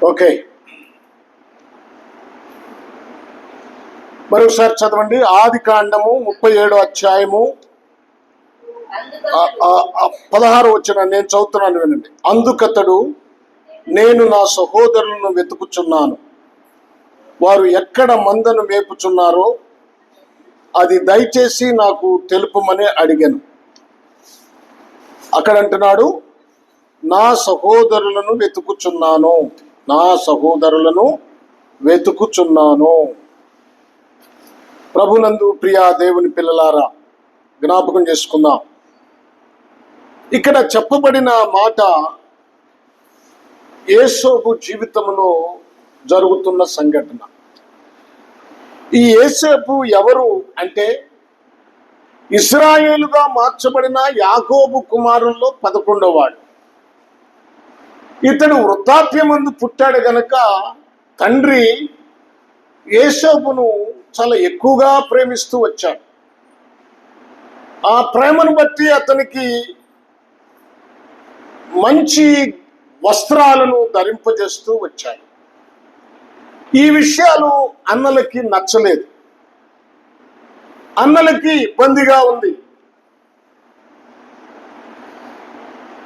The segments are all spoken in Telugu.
ఓకే, మరొకసారి చదవండి. ఆది కాండము 37వ అధ్యాయము 16వ వచనం నేను చదువుతున్నాను, వినండి. అందుకతడు, నేను నా సహోదరులను వెతుకుచున్నాను, వారు ఎక్కడ మందను మేపుచున్నారో అది దయచేసి నాకు తెలుపమని అడిగాను. అక్కడ అంటున్నాడు, నా సహోదరులను వెతుకుచున్నాను, నా సహోదరులను వెతుకుచున్నాను. ప్రభునందు ప్రియా దేవుని పిల్లలారా, జ్ఞాపకం చేసుకుందాం. ఇక్కడ చెప్పబడిన మాట యేసోబు జీవితంలో జరుగుతున్న సంఘటన. ఈ యేసేపు ఎవరు అంటే, ఇశ్రాయేలుగా మార్చబడిన యాకోబు కుమారుల్లో 11వ వాడు. ఇతడు వృద్ధాప్యమందు పుట్టాడు గనక తండ్రి యేసేపును చాలా ఎక్కువగా ప్రేమిస్తూ వచ్చాడు. ఆ ప్రేమను బట్టి అతనికి మంచి వస్త్రాలను ధరింపజేస్తూ వచ్చాడు. ఈ విషయాలు అన్నలకి నచ్చలేదు, అన్నలకి ఇబ్బందిగా ఉంది.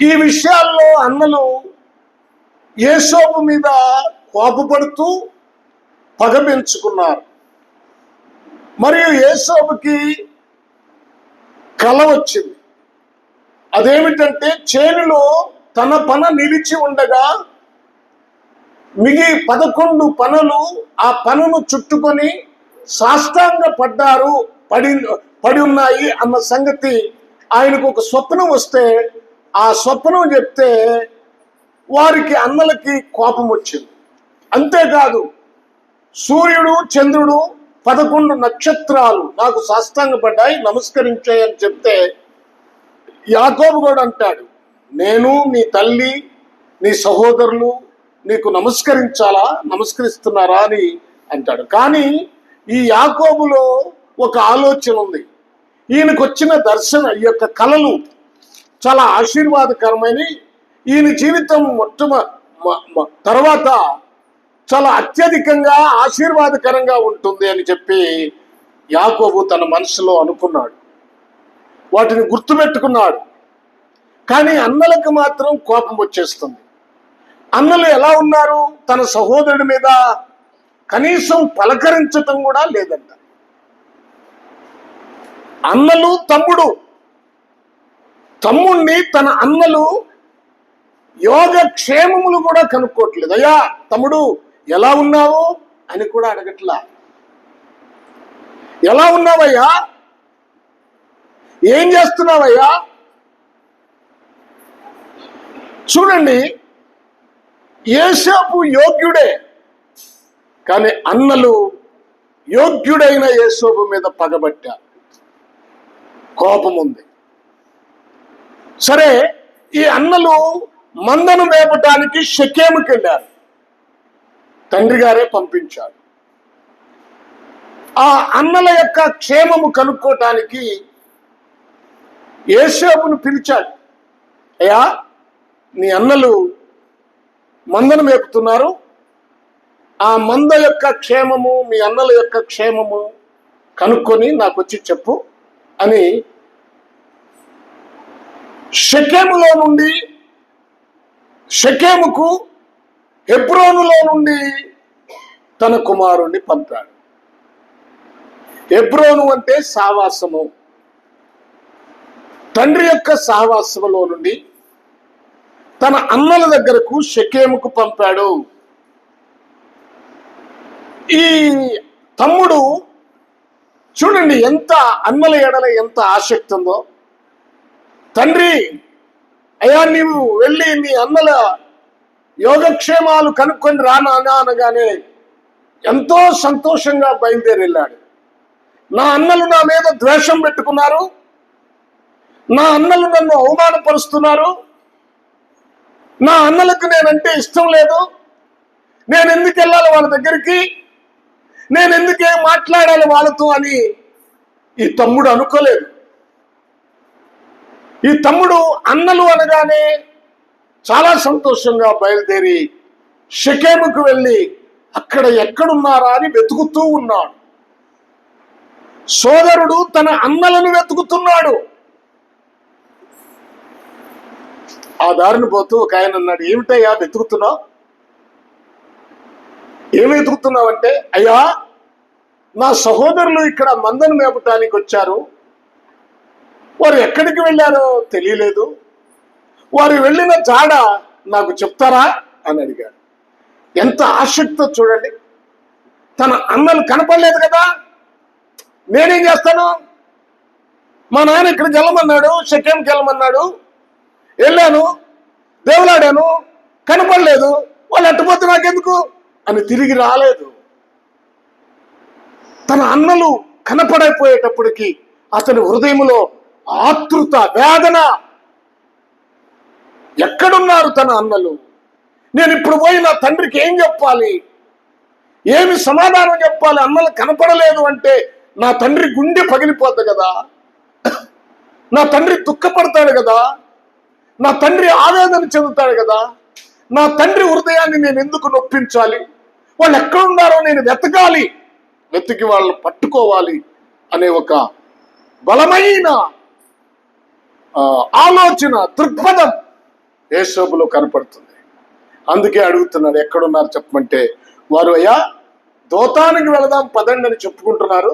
ఈ విషయాల్లో అన్నలు యేసోబు మీద కోపపడుతూ పగ పెంచుకున్నారు. మరియు యేసోబుకి కల వచ్చింది. అదేమిటంటే, చేనులో తన పన నిలిచి ఉండగా 11 పనులు ఆ పనును చుట్టుకొని సాష్టాంగ పడి ఉన్నాయి అన్న సంగతి ఆయనకు ఒక స్వప్నం వస్తే, ఆ స్వప్నం చెప్తే వారికి అన్నలకి కోపం వచ్చింది. అంతేకాదు, సూర్యుడు చంద్రుడు 11 నక్షత్రాలు నాకు సాష్టాంగపడ్డాయి, నమస్కరించాయి అని చెప్తే యాకోబు కూడా అంటాడు, నేను నీ తల్లి నీ సహోదరులు నీకు నమస్కరిస్తున్నారా అని అంటాడు. కానీ ఈ యాకోబులో ఒక ఆలోచన ఉంది. ఈయనకు వచ్చిన ఈ యొక్క కళలు చాలా ఆశీర్వాదకరమైన, ఈయన జీవితం తర్వాత చాలా అత్యధికంగా ఆశీర్వాదకరంగా ఉంటుంది అని చెప్పి యాకోబు తన మనసులో అనుకున్నాడు, వాటిని గుర్తుపెట్టుకున్నాడు. కానీ అన్నలకు మాత్రం కోపం వచ్చేస్తుంది. అన్నలు ఎలా ఉన్నారు? తన సహోదరుడి మీద కనీసం పలకరించటం కూడా లేదంట. అన్నలు తమ్ముణ్ణి తన అన్నలు యోగక్షేమములు కూడా కనుక్కోవట్లేదు. అయ్యా తమ్ముడు ఎలా ఉన్నావు అని కూడా అడగట్లా. ఎలా ఉన్నావయ్యా, ఏం చేస్తున్నావయ్యా? చూడండి, యేసేపు యోగ్యుడే, కానీ అన్నలు యోగ్యుడైన యేసేపు మీద పగబట్టారు, కోపం ఉంది. సరే, ఈ అన్నలు మందను మేపటానికి షెకెముకి వెళ్ళారు, తండ్రి గారే పంపించాడు. ఆ అన్నల యొక్క క్షేమము కనుక్కోటానికి యేసేపును పిలిచాడు. అయ్యా, నీ అన్నలు మందను మేపుతున్నారు, ఆ మంద యొక్క క్షేమము, మీ అన్నల యొక్క క్షేమము కనుక్కొని నాకు వచ్చి చెప్పు అని షెకెములో నుండి షెకెముకు హెబ్రోనులో నుండి తన కుమారుణ్ణి పంపాడు. హెబ్రోను అంటే సావాసము. తండ్రి యొక్క సావాసములో నుండి తన అన్నల దగ్గరకు షెకెముకు పంపాడు. ఈ తమ్ముడు చూడండి, ఎంత అన్నల ఎడల ఎంత ఆసక్తి ఉందో. తండ్రి, అయ్యా నీవు వెళ్ళి నీ అన్నల యోగక్షేమాలు కనుక్కొని రానా అనగానే ఎంతో సంతోషంగా బయలుదేరి వెళ్ళాడు. నా అన్నలు నా మీద ద్వేషం పెట్టుకున్నారు, నా అన్నలు నన్ను అవమానపరుస్తున్నారు, నా అన్నలకు నేనంటే ఇష్టం లేదు, నేను ఎందుకు వెళ్ళాలి వాళ్ళ దగ్గరికి, నేను ఎందుకే మాట్లాడాలి వాళ్ళతో అని ఈ తమ్ముడు అనుకోలేదు. ఈ తమ్ముడు అన్నలు అనగానే చాలా సంతోషంగా బయలుదేరి షెకెముకు వెళ్ళి అక్కడ ఎక్కడున్నారా అని వెతుకుతూ ఉన్నాడు. సోదరుడు తన అన్నలను వెతుకుతున్నాడు. ఆ దారిని పోతూ ఒక ఆయన అన్నాడు, ఏమిటయ్యా వెతుకుతున్నావు? ఏమి వెతుకుతున్నావు అంటే, అయ్యా నా సహోదరులు ఇక్కడ మందను మేపటానికి వచ్చారు, వారు ఎక్కడికి వెళ్ళారో తెలియలేదు, వారు వెళ్ళిన జాడ నాకు చెప్తారా అని అడిగాడు. ఎంత ఆసక్తితో చూడండి. తన అన్నలు కనపడలేదు కదా, నేనేం చేస్తాను? మా నాన్న ఇక్కడికి వెళ్ళమన్నాడు, షెకెంకి వెళ్ళమన్నాడు, వెళ్ళాను, దేవులాడాను, కనపడలేదు, వాళ్ళు ఎట్టపోతే నాకెందుకు అని తిరిగి రాలేదు. తన అన్నలు కనపడైపోయేటప్పటికి అతని హృదయంలో ఆతృత, వేదన. ఎక్కడున్నారు తన అన్నలు? నేను ఇప్పుడు పోయి నా తండ్రికి ఏం చెప్పాలి, ఏమి సమాధానం చెప్పాలి? అన్నలు కనపడలేదు అంటే నా తండ్రి గుండె పగిలిపోద్ది కదా, నా తండ్రి దుఃఖపడతాడు కదా, నా తండ్రి ఆవేదన చెందుతాడు కదా, నా తండ్రి హృదయాన్ని నేను ఎందుకు నొప్పించాలి? వాళ్ళు ఎక్కడున్నారో నేను వెతకాలి, వెతికి వాళ్ళని పట్టుకోవాలి అనే ఒక బలమైన ఆలోచన, దృక్పథం యేసోబులో కనపడుతుంది. అందుకే అడుగుతున్నాడు, ఎక్కడున్నారు చెప్పమంటే, వారు అయ్యా దోతానికి వెళదాం పదండి అని చెప్పుకుంటున్నారు.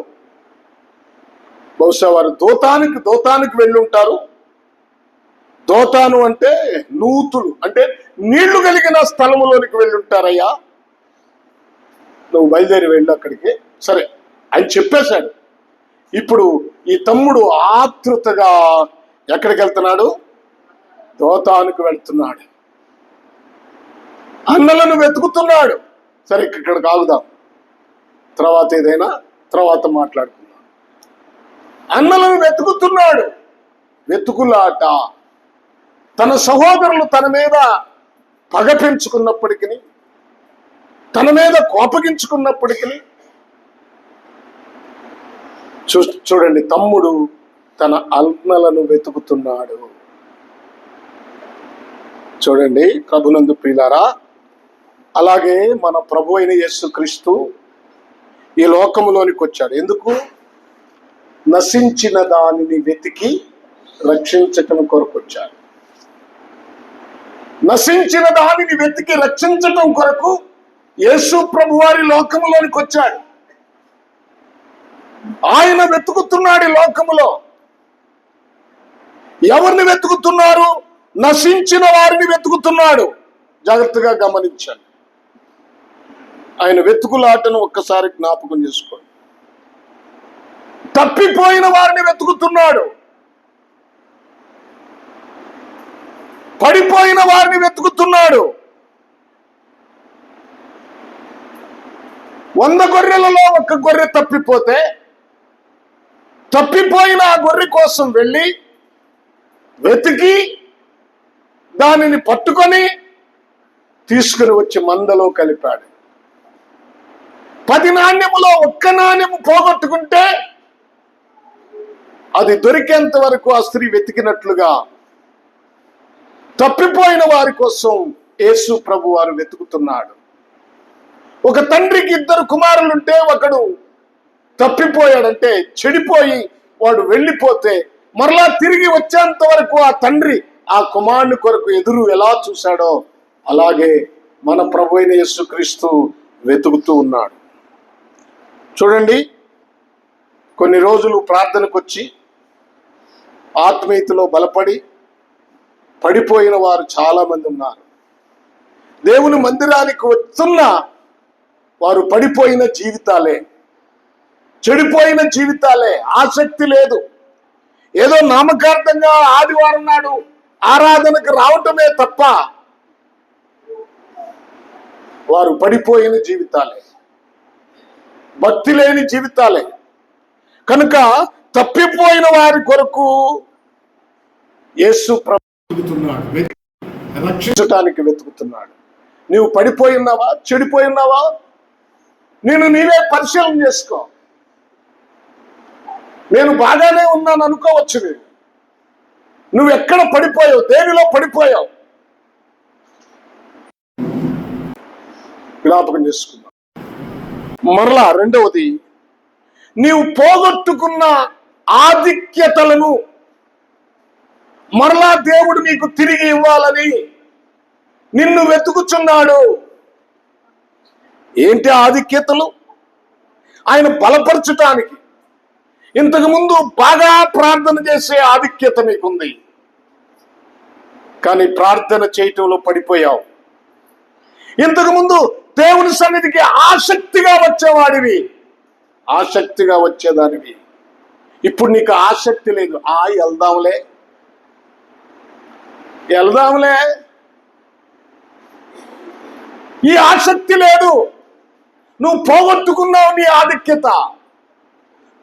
బహుశా వారు దోతానికి వెళ్ళి ఉంటారు. దోతాను అంటే నూతులు, అంటే నీళ్లు కలిగిన స్థలములోనికి వెళ్ళి ఉంటారయ్యా, నువ్వు బయలుదేరి వెళ్ళు అక్కడికి. సరే ఆయన చెప్పేశాడు. ఇప్పుడు ఈ తమ్ముడు ఆతృతగా ఎక్కడికి వెళ్తున్నాడు? దోతానికి వెళ్తున్నాడు. అన్నలను వెతుకుతున్నాడు. సరే ఇక్కడికి ఆగుదాం, తర్వాత ఏదైనా తర్వాత మాట్లాడుకుందాం. అన్నలను వెతుకుతున్నాడు. వెతుకులాట. తన సహోదరులు తన మీద పగ పెంచుకున్నప్పటికీ, తన మీద కోపగించుకున్నప్పటికీ, చూడండి, తమ్ముడు తన అన్నలను వెతుకుతున్నాడు. చూడండి ప్రభునందు ప్రియులారా, అలాగే మన ప్రభు అయిన యేసుక్రీస్తు ఈ లోకములోనికి వచ్చాడు. ఎందుకు? నశించిన దానిని వెతికి రక్షించటం కొరకు వచ్చాడు. నశించిన దానిని వెతికి రక్షించటం కొరకు యేసు ప్రభు వారి లోకములోనికి వచ్చాడు. ఆయన వెతుకుతున్నాడు ఈ లోకములో. ఎవరిని వెతుకుతున్నారు? నశించిన వారిని వెతుకుతున్నాడు. జాగ్రత్తగా గమనించండి. ఆయన వెతుకులాటను ఒక్కసారి జ్ఞాపకం చేసుకోండి. తప్పిపోయిన వారిని వెతుకుతున్నాడు. పడిపోయిన వారిని వెతుకుతున్నాడు. 100 గొర్రెలలో 1 గొర్రె తప్పిపోతే, తప్పిపోయిన ఆ గొర్రె కోసం వెళ్ళి వెతికి దానిని పట్టుకొని తీసుకుని వచ్చి మందలో కలిపాడు. 10 నాణ్యములో 1 నాణ్యము పోగొట్టుకుంటే అది దొరికేంత వరకు ఆ స్త్రీ వెతికినట్లుగా తప్పిపోయిన వారి కోసం యేసు ప్రభు వారు వెతుకుతున్నాడు. ఒక తండ్రికి 2 కుమారులుంటే ఒకడు తప్పిపోయాడంటే, చెడిపోయి వాడు వెళ్ళిపోతే మరలా తిరిగి వచ్చేంత వరకు ఆ తండ్రి ఆ కుమారుని కొరకు ఎదురు ఎలా చూశాడో అలాగే మన ప్రభు అయిన యేసుక్రీస్తు వెతుకుతూ ఉన్నాడు. చూడండి, కొన్ని రోజులు ప్రార్థనకు వచ్చి ఆత్మీయతలో బలపడి పడిపోయిన వారు చాలా మంది ఉన్నారు. దేవుని మందిరానికి వస్తున్న వారు పడిపోయిన జీవితాలే, చెడిపోయిన జీవితాలే. ఆసక్తి లేదు. ఏదో నామకార్థంగా ఆదివారం నాడు ఆరాధనకు రావటమే తప్ప వారు పడిపోయిన జీవితాలే, భక్తి లేని జీవితాలే. కనుక తప్పిపోయిన వారి కొరకు యేసు వెతుకుతున్నాడు, రక్షించటానికి వెతుకుతున్నాడు. నీవు పడిపోయినావా, చెడిపోయినావా? నీవే పరిశీలన చేసుకో. నేను బాగానే ఉన్నాను అనుకోవచ్చు. నువ్వు ఎక్కడ పడిపోయావు? దేనిలో పడిపోయావు? జ్ఞాపకం చేసుకుందాం. మరలా రెండవది, నీవు పోగొట్టుకున్న ఆధిక్యతలను మరలా దేవుడు నీకు తిరిగి ఇవ్వాలని నిన్ను వెతుకుచున్నాడు. ఏంటి ఆధిక్యతలు? ఆయన బలపరచటానికి. ఇంతకుముందు బాగా ప్రార్థన చేసే ఆధిక్యత నీకుంది, కానీ ప్రార్థన చేయటంలో పడిపోయావు. ఇంతకుముందు దేవుని సన్నిధికి ఆసక్తిగా వచ్చేవాడివి, ఆసక్తిగా వచ్చేదానివి. ఇప్పుడు నీకు ఆసక్తి లేదు. వెళ్దాంలే, ఈ ఆసక్తి లేదు. నువ్వు పోగొట్టుకున్నావు నీ ఆధిక్యత.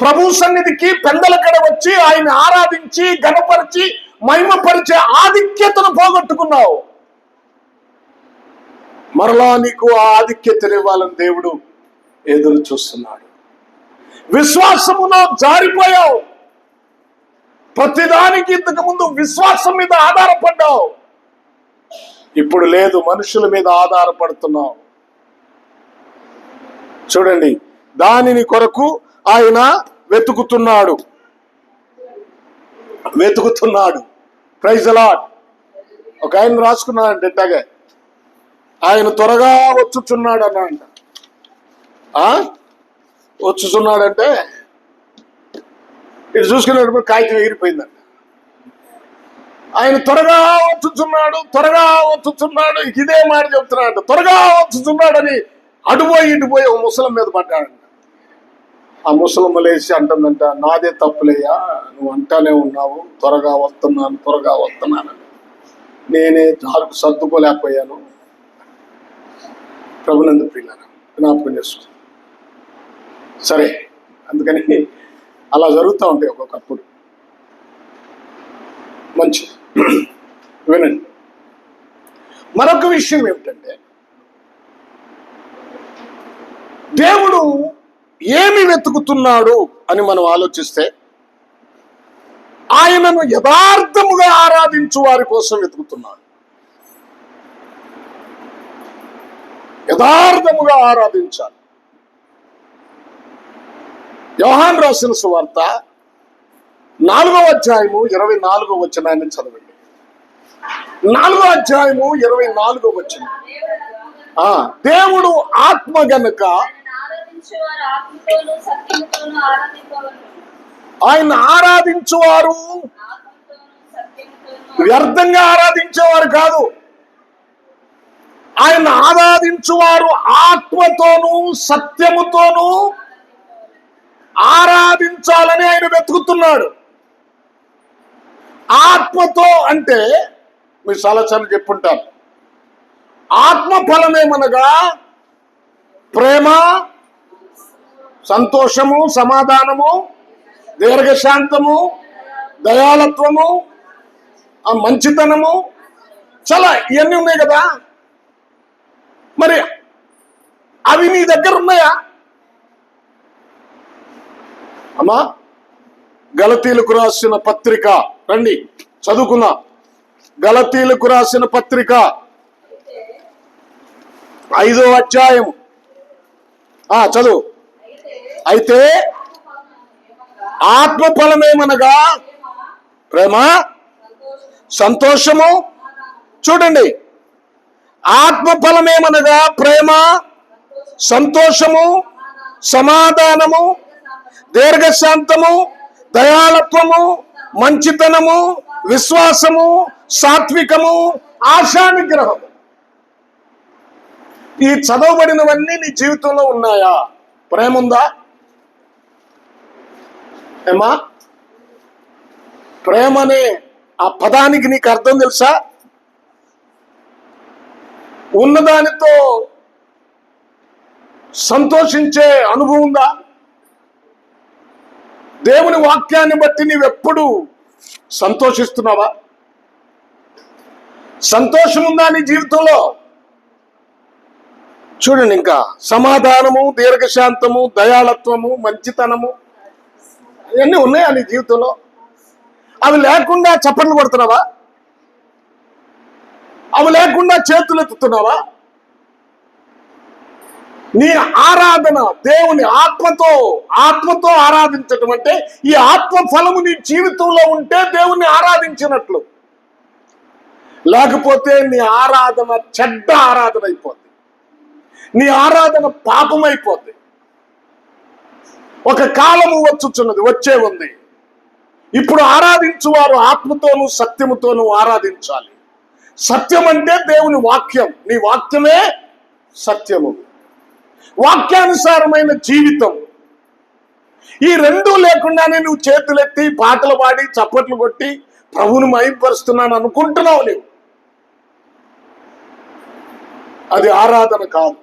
ప్రభు సన్నిధికి పెందలకడ వచ్చి ఆయన ఆరాధించి ఘనపరిచి మహిమపరిచే ఆధిక్యతను పోగొట్టుకున్నావు. మరలా నీకు ఆ ఆధిక్యతను ఇవ్వాలని దేవుడు ఎదురు చూస్తున్నాడు. విశ్వాసములో జారిపోయావు. ప్రతిదానికి ఇంతకు ముందు విశ్వాసం మీద ఆధారపడ్డావు, ఇప్పుడు లేదు, మనుషుల మీద ఆధారపడుతున్నావు. చూడండి, దానిని కొరకు ఆయన వెతుకుతున్నాడు. Praise the lord. ఒక ఆయన రాసుకున్నాడంటే ఇట్లాగే, ఆయన త్వరగా వచ్చుచున్నాడు అన్నాడంట. వచ్చుచున్నాడంటే ఇటు చూసుకునేటప్పుడు కాగితం ఎగిరిపోయిందంట. ఆయన త్వరగా వచ్చుచున్నాడు, ఇదే మాట చెప్తున్నాడు. త్వరగా వచ్చుచున్నాడని అటుపోయి ఓ ముసలం మీద పడ్డాడంట. ఆ ముసలమ్మ లేచి అంటుందంట, నాదే తప్పులేయా, నువ్వు అంటానే ఉన్నావు త్వరగా వస్తున్నానని. నేనే జాలకు సర్దుకోలేకపోయాను. ప్రభునందు ప్రియులారా, జ్ఞాపకం చేసుకో. సరే, అందుకని అలా జరుగుతూ ఉంటాయి ఒక్కొక్కప్పుడు. మంచి వినండి. మరొక విషయం ఏమిటంటే, దేవుడు ఏమి వెతుకుతున్నాడు అని మనం ఆలోచిస్తే, ఆయనను యథార్థముగా ఆరాధించు వారి కోసం వెతుకుతున్నాడు. యథార్థముగా ఆరాధించాలి. యోహాను రాసిన సువార్త 4వ అధ్యాయము 24వ వచనాన్ని చదవండి. 4వ అధ్యాయము 24వ వచనం. దేవుడు ఆత్మ గనుక ఆయన ఆరాధించువారు వ్యర్థంగా ఆరాధించేవారు కాదు, ఆయన ఆరాధించువారు ఆత్మతోనూ సత్యముతోనూ ఆరాధించాలని ఆయన వెతుకుతున్నాడు. ఆత్మతో అంటే మీరు చాలాసార్లు చెప్పుంటారు, ఆత్మ ఫలమేమనగా ప్రేమ, సంతోషము, సమాధానము, దీర్ఘశాంతము, దయాళత్వము, మంచితనము, చాలా ఇవన్నీ ఉన్నాయి కదా. మరి అవి నీ దగ్గర ఉన్నాయా? అమ్మా, గలతీలకు రాసిన పత్రిక రండి చదువుకుందాం. గలతీలకు రాసిన పత్రిక 5వ అధ్యాయం చదువు. అయితే ఆత్మ ఫలమేమనగా ప్రేమ, సంతోషము. చూడండి, ఆత్మ ఫలమేమనగా ప్రేమ, సంతోషము, సమాధానము, దీర్ఘశాంతము, దయాళత్వము, మంచితనము, విశ్వాసము, సాత్వికము, ఆశానిగ్రహము. ఈ చదవబడినవన్నీ నీ జీవితంలో ఉన్నాయా? ప్రేమ ఉందా? ఏమా, ప్రేమ అనే ఆ పదానికి నీకు అర్థం తెలుసా? ఉన్నదానితో సంతోషించే అనుభవం ఉందా? దేవుని వాక్యాన్ని బట్టి నీవెప్పుడు సంతోషిస్తున్నావా? సంతోషం ఉందా నీ జీవితంలో? చూడండి, ఇంకా సమాధానము, దీర్ఘశాంతము, దయాళత్వము, మంచితనము, ఇవన్నీ ఉన్నాయా నీ జీవితంలో? అవి లేకుండా చప్పట్లు కొడుతున్నావా? అవి లేకుండా చేతులు ఎత్తుతున్నావా? నీ ఆరాధన దేవుని ఆత్మతో ఆరాధించటం అంటే ఈ ఆత్మ ఫలము నీ జీవితంలో ఉంటే దేవుణ్ణి ఆరాధించినట్లు. లేకపోతే నీ ఆరాధన చెడ్డ ఆరాధన అయిపోద్ది, నీ ఆరాధన పాపమైపోద్ది. ఒక కాలము వచ్చే ఉంది. ఇప్పుడు ఆరాధించువారు ఆత్మతోనూ సత్యముతోనూ ఆరాధించాలి. సత్యం అంటే దేవుని వాక్యం, నీ వాక్యమే సత్యము, వాక్యానుసారమైన జీవితం. ఈ రెండూ లేకుండానే నువ్వు చేతులెత్తి పాటలు పాడి చప్పట్లు కొట్టి ప్రభువుని మహిమపరుస్తున్నాను అనుకుంటున్నావు. నువ్వు అది ఆరాధన కాదు.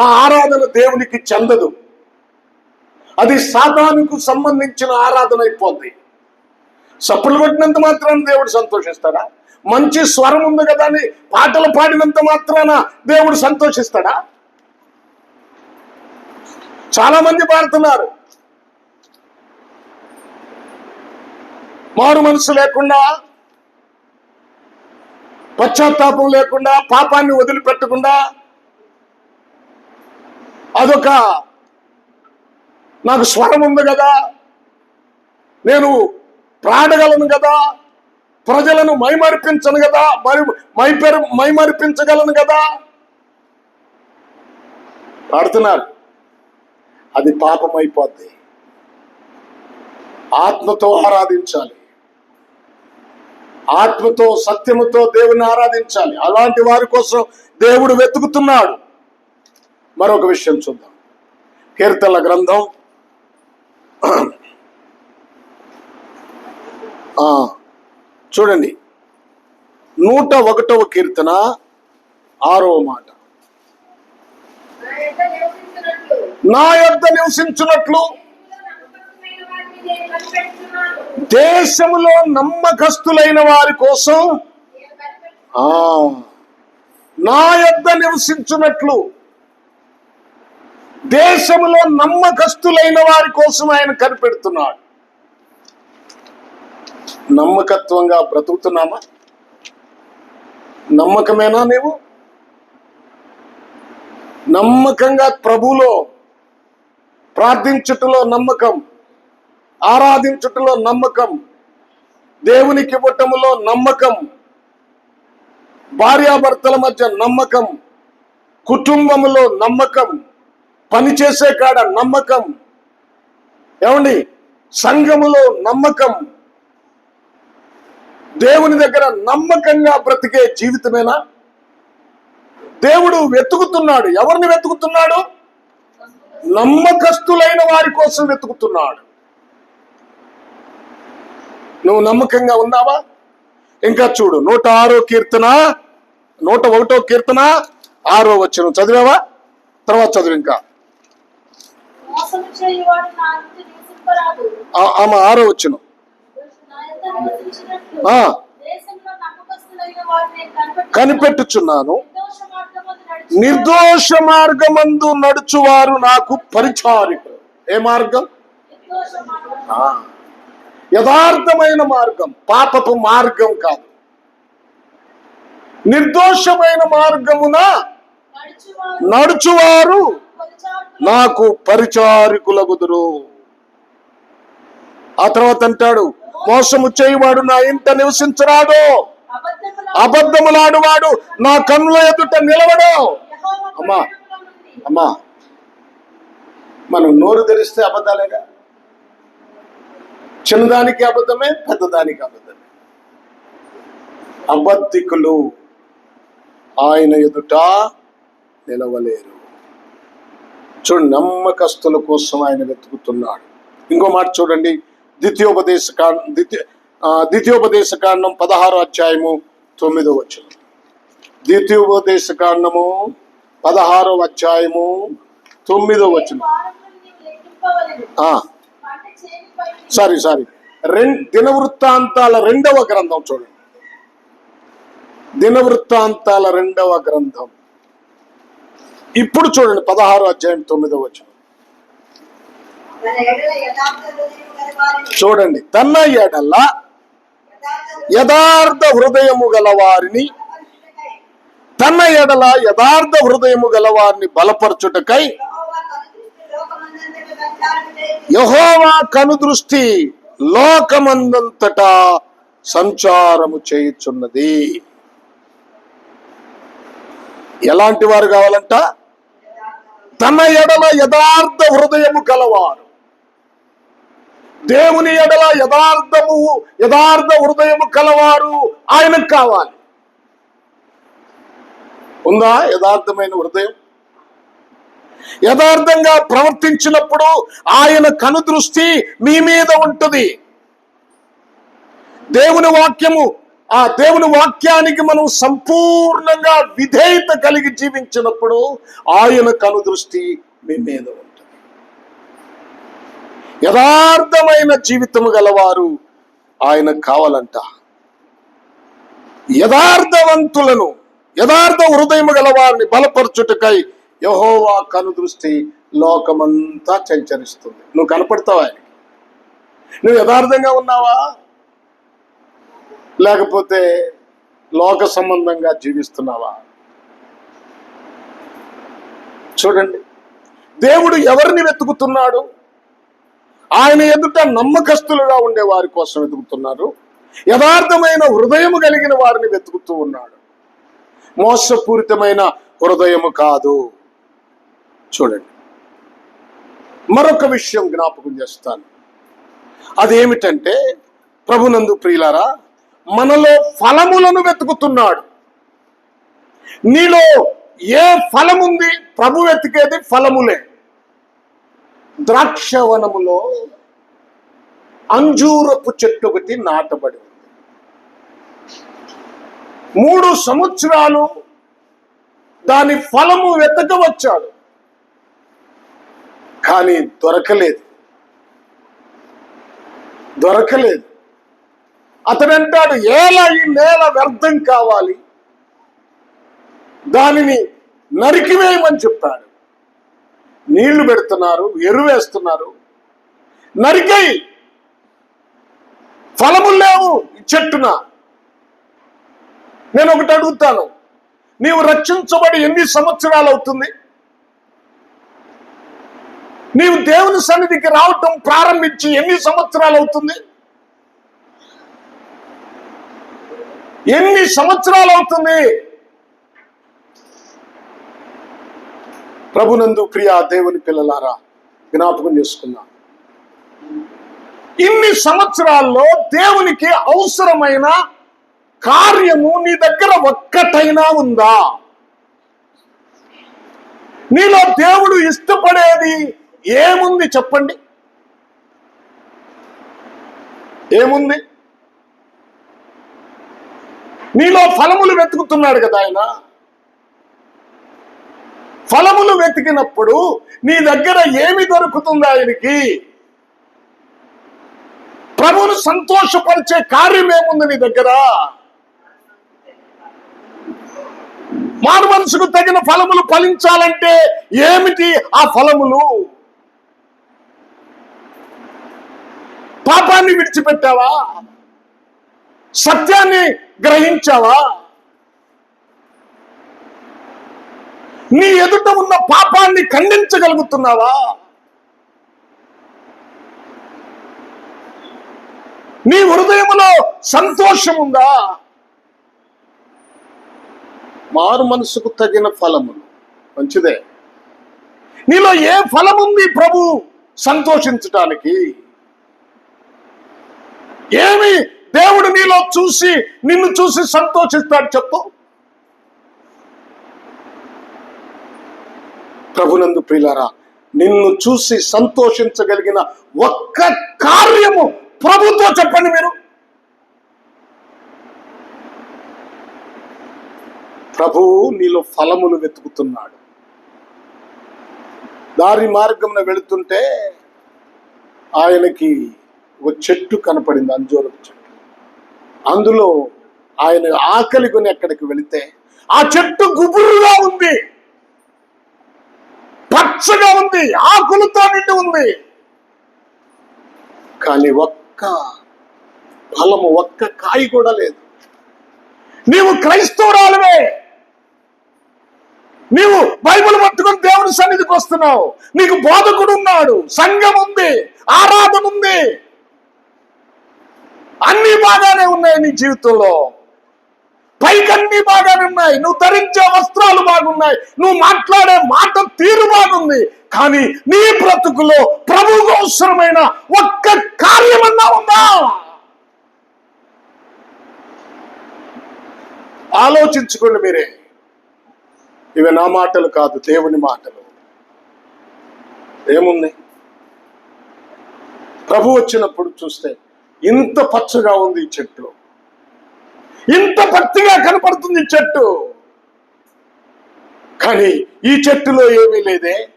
ఆ ఆరాధన దేవునికి చెందదు. అది సాతానుకు సంబంధించిన ఆరాధన అయిపోద్ది. చప్పట్లు కొట్టినంత మాత్రాన దేవుడు సంతోషిస్తాడా? మంచి స్వరం ఉంది కదా అని పాటలు పాడినంత మాత్రాన దేవుడు సంతోషిస్తాడా? చాలా మంది పాడుతున్నారు, మారు మనసు లేకుండా, పశ్చాత్తాపం లేకుండా, పాపాన్ని వదిలిపెట్టకుండా, అదొక నాకు స్వరం ఉంది కదా, నేను పాడగలను కదా, ప్రజలను మైమరిపించను కదా, మైమరిపించగలను కదా పాడుతున్నారు. అది పాపం అయిపోద్ది. ఆత్మతో ఆరాధించాలి, ఆత్మతో సత్యముతో దేవుని ఆరాధించాలి. అలాంటి వారి కోసం దేవుడు వెతుకుతున్నాడు. మరొక విషయం చూద్దాం. కీర్తనల గ్రంథం చూడండి, 101వ కీర్తన 6వ మాట. నా యొద్ద నివసించున్నట్లు దేశములో నమ్మకస్తులైన వారి కోసం, నా యొద్ద నివసించున్నట్లు దేశములో నమ్మకస్తులైన వారి కోసం ఆయన కనిపెడుతున్నాడు. నమ్మకత్వంగా బ్రతుకుతున్నామా? నమ్మకమేనా నీవు? నమ్మకంగా ప్రభువులో ప్రార్థించుటలో నమ్మకం, ఆరాధించుటలో నమ్మకం, దేవునికి ఇవ్వటములో నమ్మకం, భార్యాభర్తల మధ్య నమ్మకం, కుటుంబములో నమ్మకం, పనిచేసే కాడ నమ్మకం, ఏమండి సంఘములో నమ్మకం, దేవుని దగ్గర నమ్మకంగా బ్రతికే జీవితమేనా? దేవుడు వెతుకుతున్నాడు. ఎవరిని వెతుకుతున్నాడు? నమ్మకస్తులైన వారి కోసం వెతుకుతున్నాడు. నువ్వు నమ్మకంగా ఉన్నావా? ఇంకా చూడు, 106వ కీర్తన 101వ కీర్తన 6వ వచనం చదివావా? తర్వాత చదువు. ఇంకా 6వ వచనం. కనిపెట్టుచున్నాను, నిర్దోష మార్గమందు నడుచువారు నాకు పరిచారికులు. ఏ మార్గం? యథార్థమైన మార్గం, పాపపు మార్గం కాదు. నిర్దోషమైన మార్గమున నడుచువారు నాకు పరిచారికులగుదురు. ఆ తర్వాత అంటాడు, మోసము చేయవాడు నా ఇంట నివసించరాడు, అబద్ధములాడువాడు నా కన్నుల ఎదుట నిలవడు. అమ్మా మనం నోరు తెరిస్తే అబద్ధాలేగా. చిన్నదానికి అబద్ధమే, పెద్దదానికి అబద్ధమే. అబద్ధికులు ఆయన ఎదుట నిలవలేరు. చూడండి, నమ్మకస్తుల కోసం ఆయన వెతుకుతున్నాడు. ఇంకో మాట చూడండి, ద్వితీయోపదేశ కాండం 16వ అధ్యాయము 9వ వచనం. ద్వితీయోపదేశ కాండము 16వ అధ్యాయము 9వ వచనం. సారీ దినవృత్తాంతాల 2వ గ్రంథం చూడండి. దినవృత్తాంతాల 2వ గ్రంథం ఇప్పుడు చూడండి, 16వ అధ్యాయం 9వ వచనం చూడండి. తన ఎడల యథార్థ హృదయము గల వారిని తన ఎడల యథార్థ హృదయము గల వారిని బలపరచుటకై యెహోవా కనుదృష్టి లోకమందంతటా సంచారము చేయుచున్నది. ఎలాంటి వారు కావాలంట? తన ఎడల యథార్థ హృదయము గలవారు. దేవుని ఎడల యథార్థ హృదయము కలవారు ఆయనకు కావాలి. ఉందా యథార్థమైన హృదయం? యథార్థంగా ప్రవర్తించినప్పుడు ఆయన కనుదృష్టి మీ మీద ఉంటుంది. ఆ దేవుని వాక్యానికి మనం సంపూర్ణంగా విధేయత కలిగి జీవించినప్పుడు ఆయన కనుదృష్టి మీ మీద ఉంటుంది. యథార్థమైన జీవితము గలవారు ఆయనకు కావాలంట. యథార్థవంతులను, యథార్థ హృదయము గలవారిని బలపరచుటకై యెహోవా కనుదృష్టి లోకమంతా సంచరిస్తుంది. నువ్వు కనపడతావా ఆయనకి? నువ్వు యథార్థంగా ఉన్నావా, లేకపోతే లోక సంబంధంగా జీవిస్తున్నావా? చూడండి, దేవుడు ఎవరిని వెతుకుతున్నాడు? ఆయన ఎదుట నమ్మకస్తులుగా ఉండే వారి కోసం వెతుకుతున్నారు. యథార్థమైన హృదయము కలిగిన వారిని వెతుకుతూ ఉన్నాడు. మోసపూరితమైన హృదయము కాదు. చూడండి, మరొక విషయం జ్ఞాపకం చేస్తాను. అదేమిటంటే, ప్రభునందు ప్రియులారా, మనలో ఫలములను వెతుకుతున్నాడు. నీలో ఏ ఫలముంది? ప్రభు వెతికేది ఫలములే. ద్రాక్షవనములో అంజూరపు చెట్టు ఒకటి నాటబడి ఉంది. 3 సంవత్సరాలు దాని ఫలము వెతకవచ్చాడు, కానీ దొరకలేదు. అతడంటాడు, ఏలా ఈ నేల వ్యర్థం కావాలి, దానిని నరికివేయమని చెప్పాడు. నీళ్లు పెడుతున్నారు, ఎరువేస్తున్నారు, నరికై ఫలములు లేవు ఈ చెట్టున. నేను ఒకటి అడుగుతాను, నీవు రక్షించబడి ఎన్ని సంవత్సరాలు అవుతుంది? నీవు దేవుని సన్నిధికి రావటం ప్రారంభించి ఎన్ని సంవత్సరాలు అవుతుంది? ఎన్ని సంవత్సరాలు అవుతుంది? ప్రభునందు ప్రియ దేవుని పిల్లలారా, జ్ఞాపకం చేసుకున్నాం. ఇన్ని సంవత్సరాల్లో దేవునికి అవసరమైన కార్యము నీ దగ్గర ఒక్కటైనా ఉందా? నీలో దేవుడు ఇష్టపడేది ఏముంది చెప్పండి? ఏముంది? నీలో ఫలములు వెతుకుతున్నాడు కదా ఆయన. ఫలములు వెతికినప్పుడు నీ దగ్గర ఏమి దొరుకుతుంది ఆయనకి? ప్రభువును సంతోషపరిచే కార్యం ఏముంది నీ దగ్గర? మారు మనసుకు తగిన ఫలములు ఫలించాలంటే ఏమిటి ఆ ఫలములు? పాపాన్ని విడిచిపెట్టావా? సత్యాన్ని గ్రహించావా? నీ ఎదుట ఉన్న పాపాన్ని ఖండించగలుగుతున్నావా? నీ హృదయములో సంతోషం ఉందా? మారు మనసుకు తగిన ఫలములు మంచిదే. నీలో ఏ ఫలం ఉంది ప్రభు సంతోషించటానికి? ఏమి దేవుడు నీలో చూసి నిన్ను చూసి సంతోషిస్తాడు చెప్పు? ప్రభునందు ప్రియులారా, నిన్ను చూసి సంతోషించగలిగిన ఒక్క కార్యము ప్రభుతో చెప్పండి మీరు. ప్రభువు నీలో ఫలములు వెతుకుతున్నాడు. దారి మార్గంలో వెళుతుంటే ఆయనకి ఒక చెట్టు కనపడింది, అంజూరపు చెట్టు. అందులో ఆయన ఆకలి కొని ఎక్కడికి వెళితే ఆ చెట్టు గుబురుగా ఉంది, పచ్చగా ఉంది, ఆకులతో నిండి ఉంది. కానీ ఒక్క ఫలము, ఒక్క కాయ కూడా లేదు. నీవు క్రైస్తవురాలవే, నీవు బైబిల్ పట్టుకొని దేవుని సన్నిధికి వస్తున్నావు, నీకు బోధకుడు ఉన్నాడు, సంఘం ఉంది, ఆరాధన ఉంది, అన్ని బాగానే ఉన్నాయి నీ జీవితంలో. పైకి అన్ని బాగానే ఉన్నాయి, నువ్వు ధరించే వస్త్రాలు బాగున్నాయి, నువ్వు మాట్లాడే మాట తీరు బాగుంది, కానీ నీ బ్రతుకులో ప్రభువుకు అవసరమైన ఒక్క కార్యమన్నా ఉందా? ఆలోచించుకోండి మీరే. ఇవి నా మాటలు కాదు, దేవుని మాటలు. ఏముంది? ప్రభు వచ్చినప్పుడు చూస్తే ఇంత పచ్చగా ఉంది ఈ చెట్టు, ఇంత పచ్చిగా కనపడుతుంది ఈ చెట్టు, కానీ ఈ చెట్టులో ఏమీ లేదే,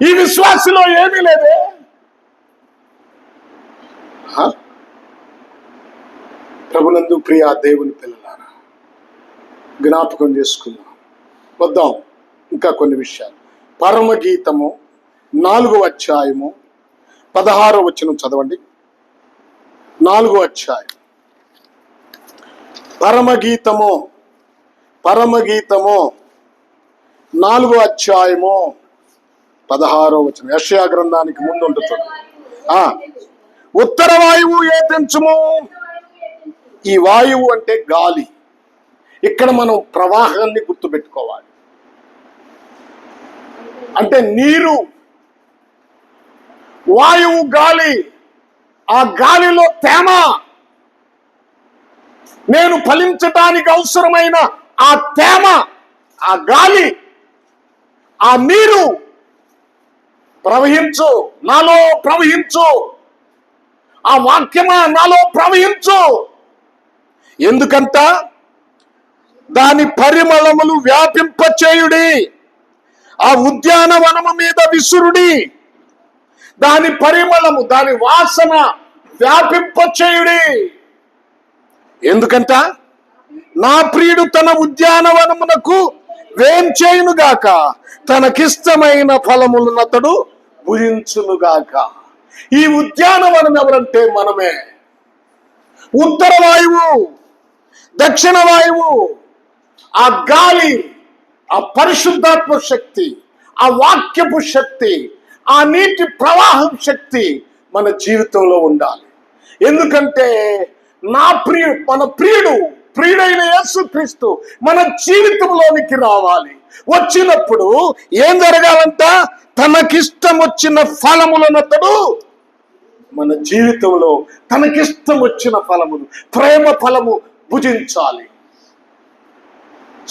ఈ విశ్వాసలో ఏమీ లేదే. ప్రభునందు ప్రియ దేవుని పిల్లలారా, జ్ఞాపకం చేసుకుందాం. వద్దాం ఇంకా కొన్ని విషయాలు. పరమగీతము 4వ అధ్యాయము 16వ వచనం చదవండి. 4వ అధ్యాయం పరమగీతము 4వ అధ్యాయము 16వ వచనం. యెషయా గ్రంథానికి ముందు ఉంటుంది. ఉత్తర వాయువు ఏతించుము. ఈ వాయువు అంటే గాలి. ఇక్కడ మనం ప్రవాహాన్ని గుర్తుపెట్టుకోవాలి. అంటే నీరు, వాయువు, గాలి. ఆ గాలిలో తేమ, నేను ఫలించడానికి అవసరమైన ఆ తేమ, ఆ గాలి, ఆ నీరు ప్రవహించు, నాలో ప్రవహించు. ఆ వాక్యమా నాలో ప్రవహించు. ఎందుకంట? దాని పరిమళములు వ్యాపింపచేయుడి, ఆ ఉద్యానవనము మీద విసురుడి. దాని పరిమళము, దాని వాసన వ్యాపింపచేయుడి. ఎందుకంట? నా ప్రియుడు తన ఉద్యానవనమునకు వేంచేయునుగాక, తనకిష్టమైన ఫలములనతడు భుజించునుగాక. ఈ ఉద్యానవనం ఎవరంటే మనమే. ఉత్తర వాయువు, దక్షిణ వాయువు, ఆ గాలి, ఆ పరిశుద్ధాత్మ శక్తి, ఆ వాక్యపు శక్తి, ఆ నీటి ప్రవాహం శక్తి మన జీవితంలో ఉండాలి. ఎందుకంటే మన ప్రియుడైన యేసుక్రీస్తు మన జీవితంలోనికి రావాలి. వచ్చినప్పుడు ఏం జరగాలంట? తనకిష్టం వచ్చిన ఫలములను అతడు మన జీవితంలో, తనకిష్టం వచ్చిన ఫలములు, ప్రేమ ఫలము భుజించాలి,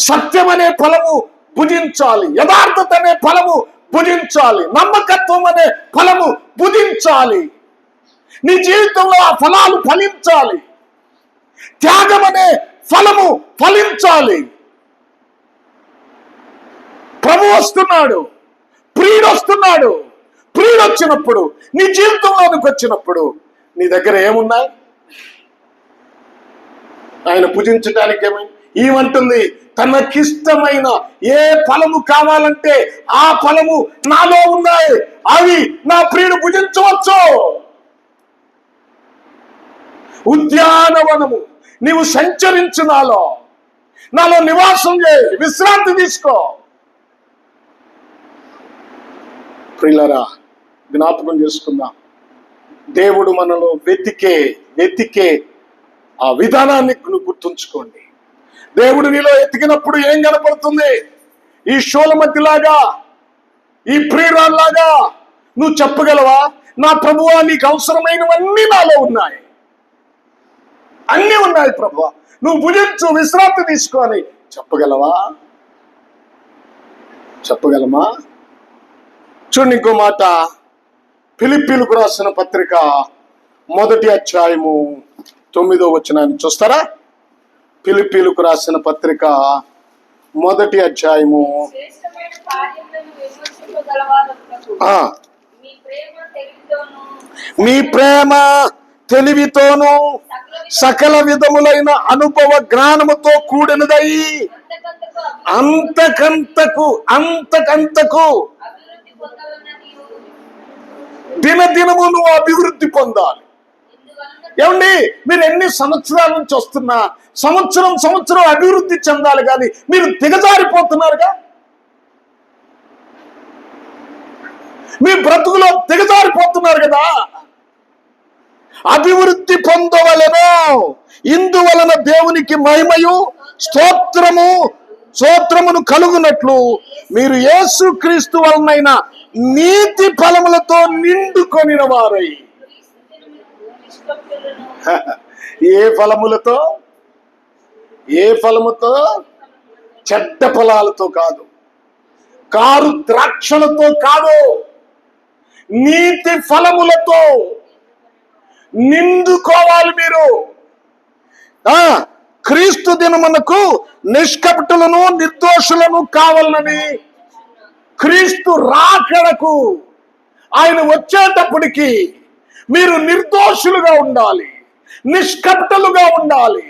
సత్యం అనే ఫలము భుజించాలి, యథార్థత అనే ఫలము భుజించాలి, నమ్మకత్వం అనే ఫలము భుజించాలి. నీ జీవితంలో ఆ ఫలాలు ఫలించాలి. త్యాగం అనే ఫలము ఫలించాలి. ప్రభు వస్తున్నాడు, ప్రియుడు వస్తున్నాడు. ప్రియుడు వచ్చినప్పుడు, నీ జీవితంలోనికి వచ్చినప్పుడు నీ దగ్గర ఏమున్నాయి? ఆయన పూజించడానికి ఏమైంది? ఏమంటుంది? తనకిష్టమైన ఏ ఫలము కావాలంటే ఆ ఫలము నాలో ఉన్నాయి, అవి నా ప్రియుడు భుజించవచ్చు. ఉద్యానవనము, నీవు సంచరించు, నాలో నివాసం చేయి, విశ్రాంతి తీసుకో. ప్రియులారా, జ్ఞాపకం చేసుకుందాం. దేవుడు మనలో వెతికే ఆ విధానాన్ని గుర్తుంచుకోండి. దేవుడు నీలో ఎతికినప్పుడు ఏం కనపడుతుంది? ఈ షోలమతిలాగా, ఈ ప్రియురాల్లాగా నువ్వు చెప్పగలవా? నా ప్రభువా, నీకు అవసరమైనవన్నీ నాలో ఉన్నాయి, అన్నీ ఉన్నాయి ప్రభువా, నువ్వు భుజించు, విశ్రాంతి తీసుకో అని చెప్పగలవా? చెప్పగలమా? చూడండి ఇంకో మాట. ఫిలిప్పీలకు రాసిన పత్రిక 1వ అధ్యాయము 9వ వచనాన్ని చూస్తారా? ఫిలిప్పీలకు రాసిన పత్రిక 1వ అధ్యాయము మీ ప్రేమ తెలివితోను సకల విధములైన అనుభవ జ్ఞానముతో కూడినదై అంతకంతకు దినదినము నువ్వు అభివృద్ధి పొందాలి. ఏమండి, మీరు ఎన్ని సంవత్సరాల నుంచి వస్తున్నా సంవత్సరం అభివృద్ధి చెందాలి, కానీ మీరు దిగజారిపోతున్నారుగా. మీ బ్రతుకులో దిగజారిపోతున్నారు కదా. అభివృద్ధి పొందవలెను, ఇందువలన దేవునికి మహిమయు స్తోత్రమును కలుగునట్లు మీరు యేసుక్రీస్తు వలనైన నీతి ఫలములతో నిండుకొనిన వారై. ఏ ఫలములతో? ఏ ఫలముతో? చెడ్డ ఫలాలతో కాదు, కారు ద్రాక్షలతో కాదు, నీతి ఫలములతో నిండుకోవాలి మీరు. క్రీస్తు దినమునకు నిష్కపటులను నిర్దోషులను కావాలని, క్రీస్తు రాకడకు ఆయన వచ్చేటప్పటికి మీరు నిర్దోషులుగా ఉండాలి, నిష్కపటులుగా ఉండాలి,